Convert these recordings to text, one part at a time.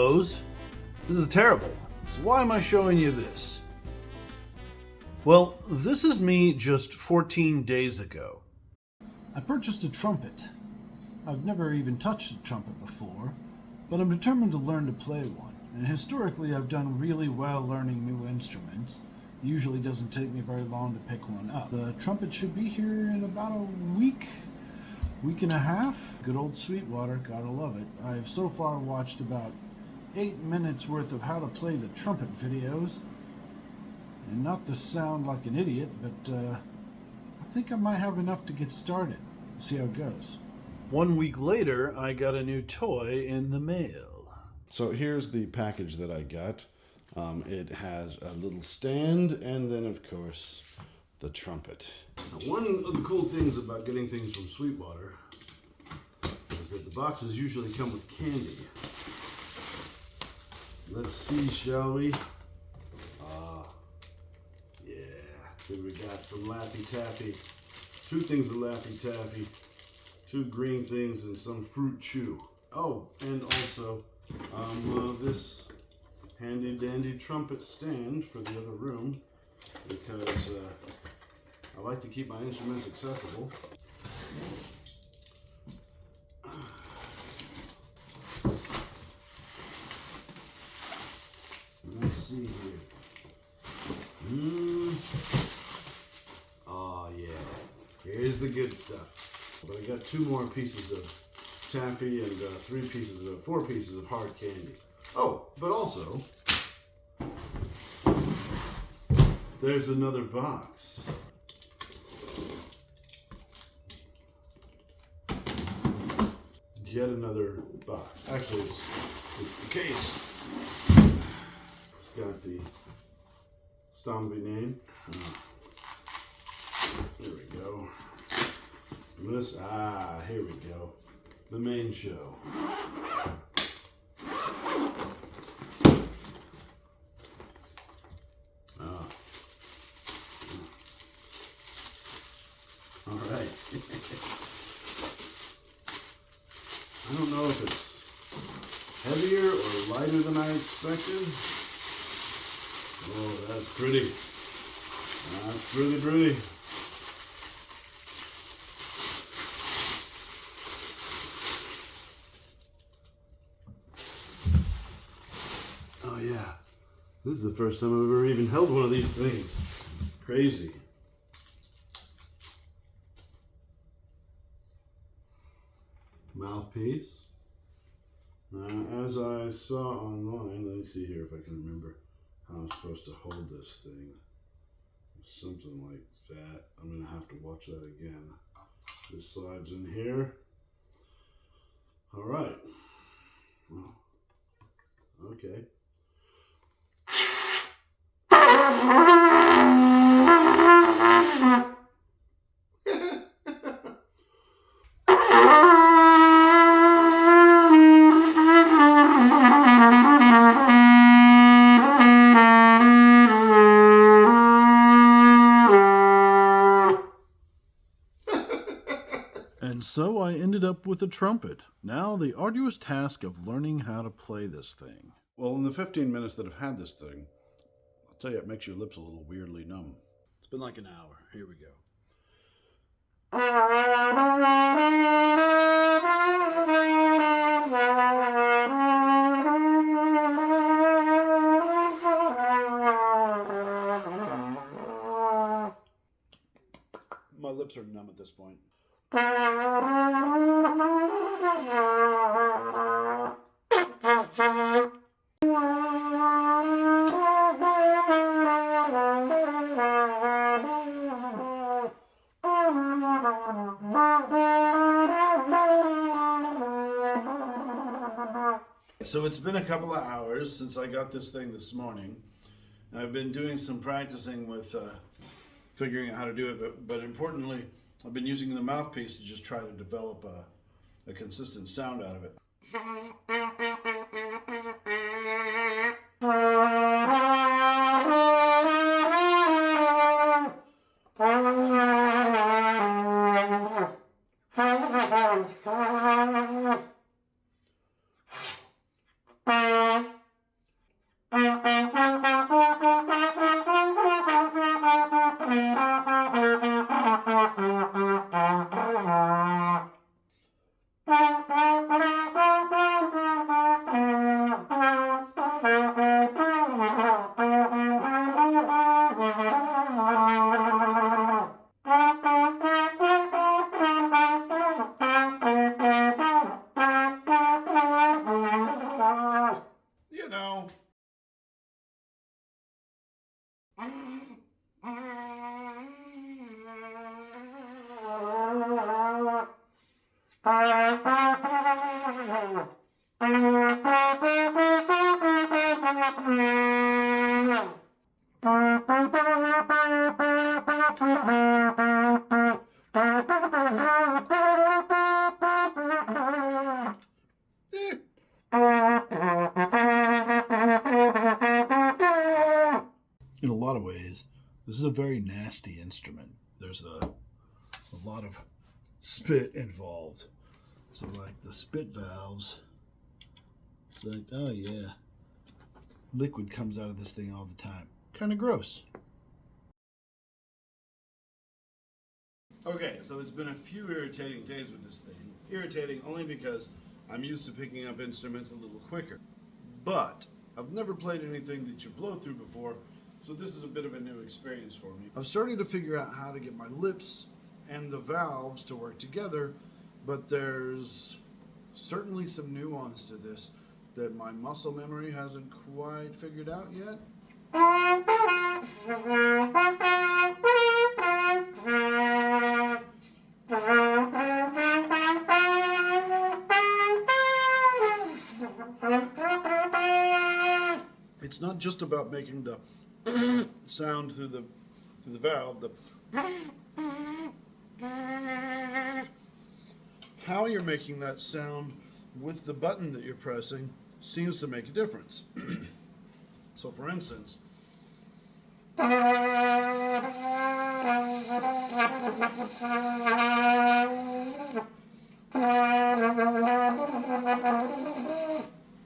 Bose. This is terrible. So why am I showing you this? Well, this is me just 14 days ago. I purchased a trumpet. I've never even touched a trumpet before, but I'm determined to learn to play one. And historically, I've done really well learning new instruments. It usually doesn't take me very long to pick one up. The trumpet should be here in about a week and a half. Good old Sweetwater, gotta love it. I've so far watched about 8 minutes worth of how to play the trumpet videos. And not to sound like an idiot, but I think I might have enough to get started. See how it goes. 1 week later, I got a new toy in the mail. So here's the package that I got. It has a little stand and then, of course, the trumpet. Now, one of the cool things about getting things from Sweetwater is that the boxes usually come with candy. Let's see, shall we? Yeah. Then we got some Laffy Taffy. 2 things of Laffy Taffy. 2 green things and some fruit chew. Oh, and also this handy dandy trumpet stand for the other room, because I like to keep my instruments accessible. Let's see here. Oh yeah, here's the good stuff. But I got 2 more pieces of taffy and 4 pieces of hard candy. Oh, but also, there's another box. Yet another box. Actually, it's the case. It's got the Stomvy name. There we go. This, here we go. The main show. All right. I don't know if it's heavier or lighter than I expected. Oh, that's pretty. That's pretty pretty. Oh yeah, this is the first time I've ever even held one of these things. Crazy. Mouthpiece. As I saw online, let me see here if I can remember how I'm supposed to hold this thing. Something like that. I'm going to have to watch that again. This slides in here. All right. Well, okay. And so I ended up with a trumpet. Now the arduous task of learning how to play this thing. Well, in the 15 minutes that I've had this thing, I'll tell you, it makes your lips a little weirdly numb. It's been like an hour. Here we go. My lips are numb at this point. So it's been a couple of hours since I got this thing this morning. I've been doing some practicing with figuring out how to do it, but importantly, I've been using the mouthpiece to just try to develop a consistent sound out of it. In a lot of ways, this is a very nasty instrument. There's a lot of spit involved. So, like the spit valves, it's like, oh yeah, liquid comes out of this thing all the time. Kind of gross. Okay, so it's been a few irritating days with this thing. Irritating only because I'm used to picking up instruments a little quicker. But I've never played anything that you blow through before, so this is a bit of a new experience for me. I'm starting to figure out how to get my lips and the valves to work together, but there's certainly some nuance to this that my muscle memory hasn't quite figured out yet. It's not just about making the sound through the valve. How you're making that sound with the button that you're pressing seems to make a difference. So, for instance,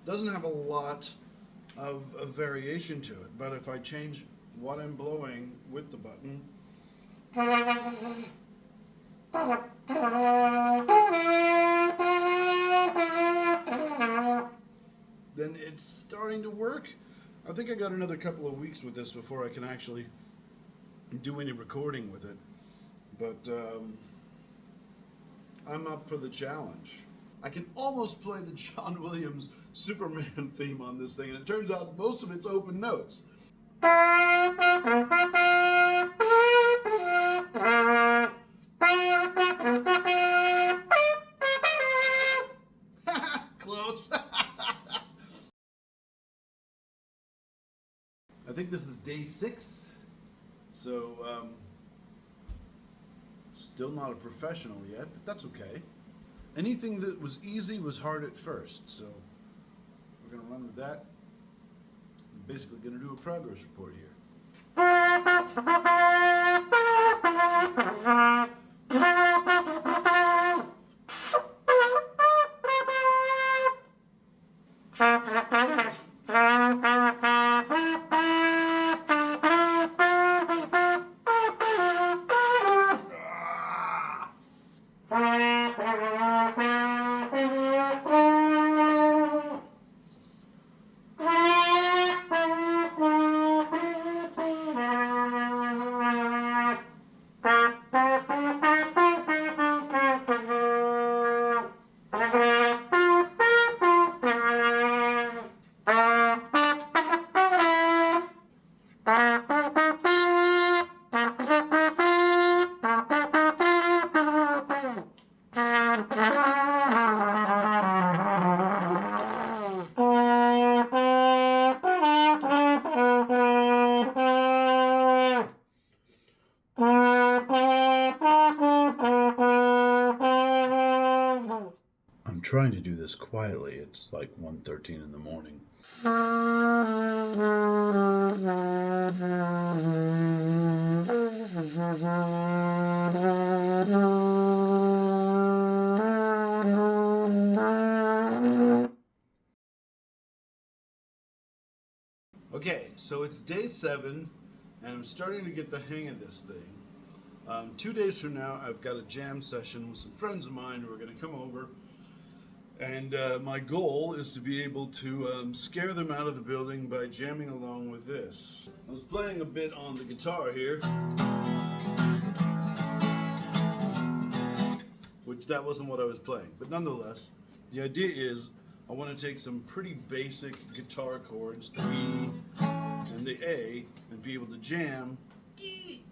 doesn't have a lot of variation to it, but if I change what I'm blowing with the button, then it's starting to work. I think I got another couple of weeks with this before I can actually do any recording with it, but I'm up for the challenge. I can almost play the John Williams Superman theme on this thing, and it turns out most of it's open notes. Close. I think this is day 6, so still not a professional yet, but that's okay. Anything that was easy was hard at first, so we're going to run with that. I'm basically going to do a progress report here. I'm trying to do this quietly. It's like 1:13 in the morning. Okay, so it's day 7, and I'm starting to get the hang of this thing. 2 days from now, I've got a jam session with some friends of mine who are going to come over. And my goal is to be able to scare them out of the building by jamming along with this. I was playing a bit on the guitar here, which that wasn't what I was playing. But nonetheless, the idea is I want to take some pretty basic guitar chords, the E and the A, and be able to jam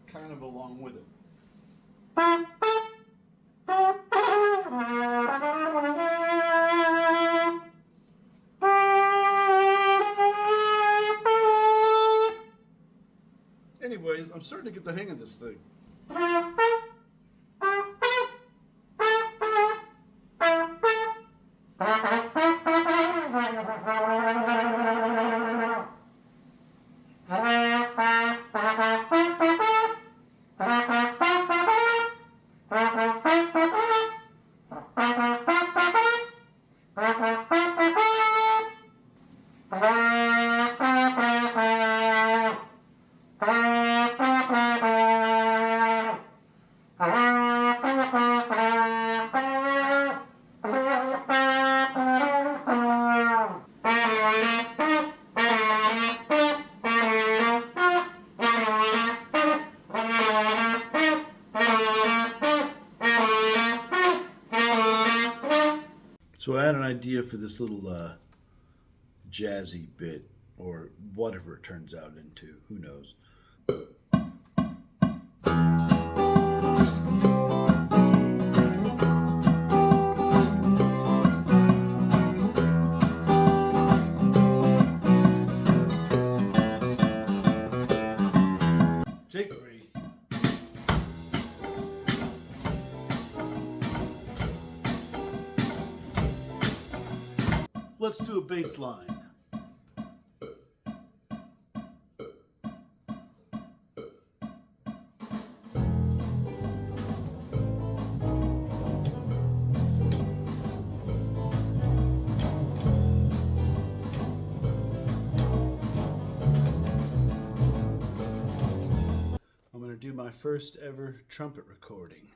kind of along with it. the hang of this thing. So I had an idea for this little jazzy bit, or whatever it turns out into. Who knows? Take 3. Let's do a bass line. I'm going to do my first ever trumpet recording.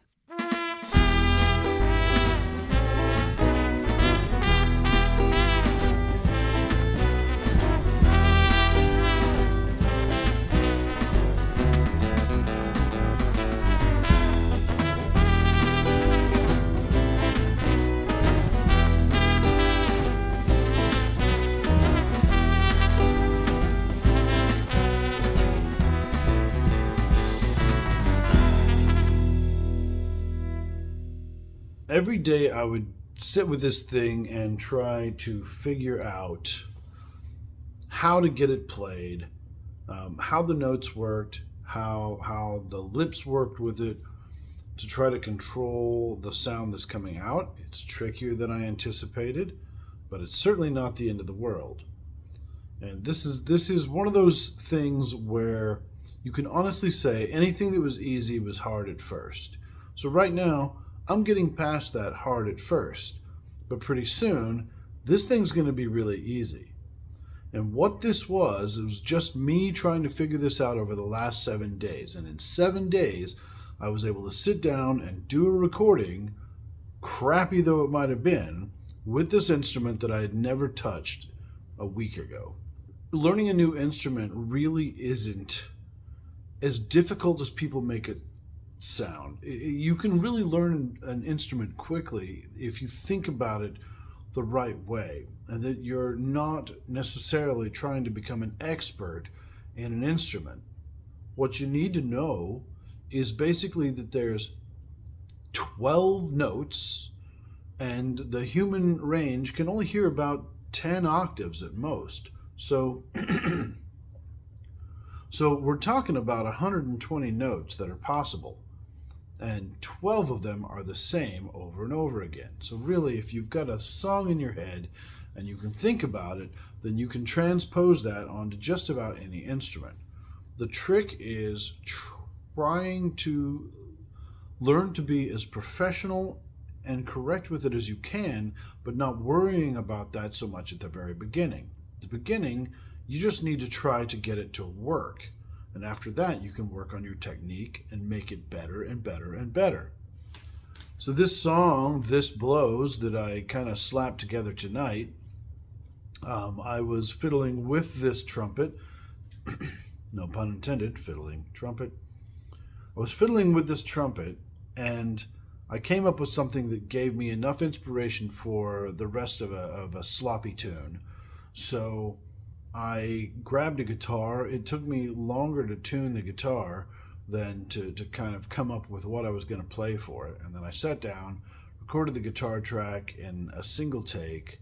Every day I would sit with this thing and try to figure out how to get it played, how the notes worked, how the lips worked with it, to try to control the sound that's coming out. It's trickier than I anticipated, but it's certainly not the end of the world. And this is one of those things where you can honestly say anything that was easy was hard at first. So right now, I'm getting past that hard at first, but pretty soon, this thing's going to be really easy. And what this was, it was just me trying to figure this out over the last 7 days. And in 7 days, I was able to sit down and do a recording, crappy though it might have been, with this instrument that I had never touched a week ago. Learning a new instrument really isn't as difficult as people make it sound. You can really learn an instrument quickly if you think about it the right way, and that you're not necessarily trying to become an expert in an instrument. What you need to know is basically that there's 12 notes, and the human range can only hear about 10 octaves at most. So so we're talking about 120 notes that are possible, and 12 of them are the same over and over again. So really, if you've got a song in your head and you can think about it, then you can transpose that onto just about any instrument. The trick is trying to learn to be as professional and correct with it as you can, but not worrying about that so much at the very beginning. At the beginning, you just need to try to get it to work. And after that, you can work on your technique and make it better and better and better. So this song, This Blows, that I kind of slapped together tonight, I was fiddling with this trumpet. No pun intended, fiddling trumpet. I was fiddling with this trumpet, and I came up with something that gave me enough inspiration for the rest of a sloppy tune. So I grabbed a guitar. It took me longer to tune the guitar than to kind of come up with what I was going to play for it. And then I sat down, recorded the guitar track in a single take.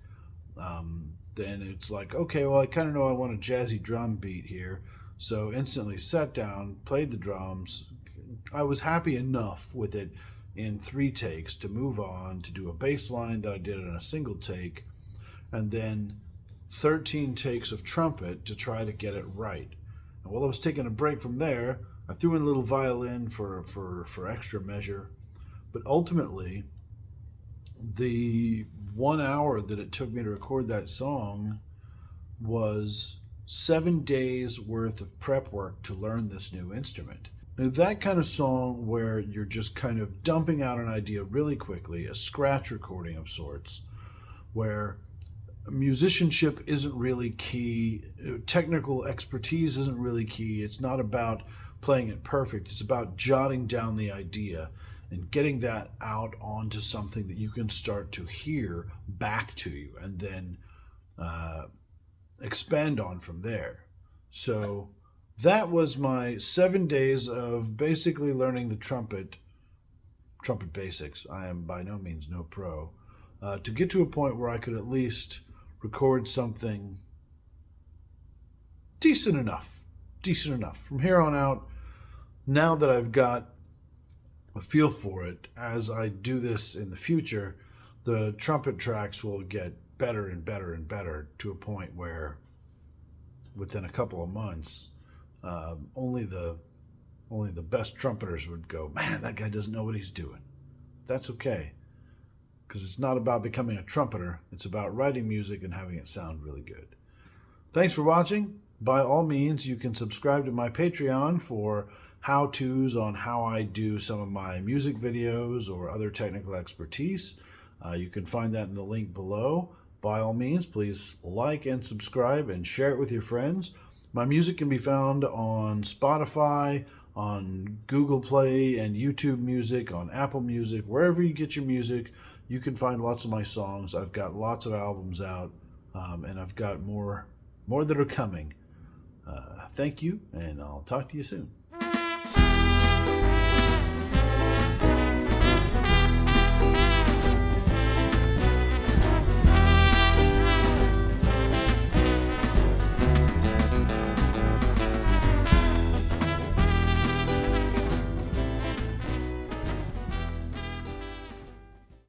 Then it's like, okay, well, I kind of know I want a jazzy drum beat here. So instantly sat down, played the drums. I was happy enough with it in 3 takes to move on to do a bass line that I did in a single take, and then 13 takes of trumpet to try to get it right. And while I was taking a break from there, I threw in a little violin for extra measure. But ultimately, the 1 hour that it took me to record that song was 7 days worth of prep work to learn this new instrument. That kind of song where you're just kind of dumping out an idea really quickly, a scratch recording of sorts, where musicianship isn't really key, technical expertise isn't really key. It's not about playing it perfect. It's about jotting down the idea and getting that out onto something that you can start to hear back to you and then expand on from there. So that was my 7 days of basically learning the trumpet basics. I am by no means no pro. To get to a point where I could at least record something decent enough. From here on out, now that I've got a feel for it, as I do this in the future, the trumpet tracks will get better and better and better to a point where within a couple of months, only the best trumpeters would go, man, that guy doesn't know what he's doing. That's okay, because it's not about becoming a trumpeter. It's about writing music and having it sound really good. Thanks for watching. By all means, you can subscribe to my Patreon for how-tos on how I do some of my music videos or other technical expertise. You can find that in the link below. By all means, please like and subscribe and share it with your friends. My music can be found on Spotify, on Google Play and YouTube Music, on Apple Music, wherever you get your music. You can find lots of my songs. I've got lots of albums out, and I've got more that are coming. Thank you, and I'll talk to you soon.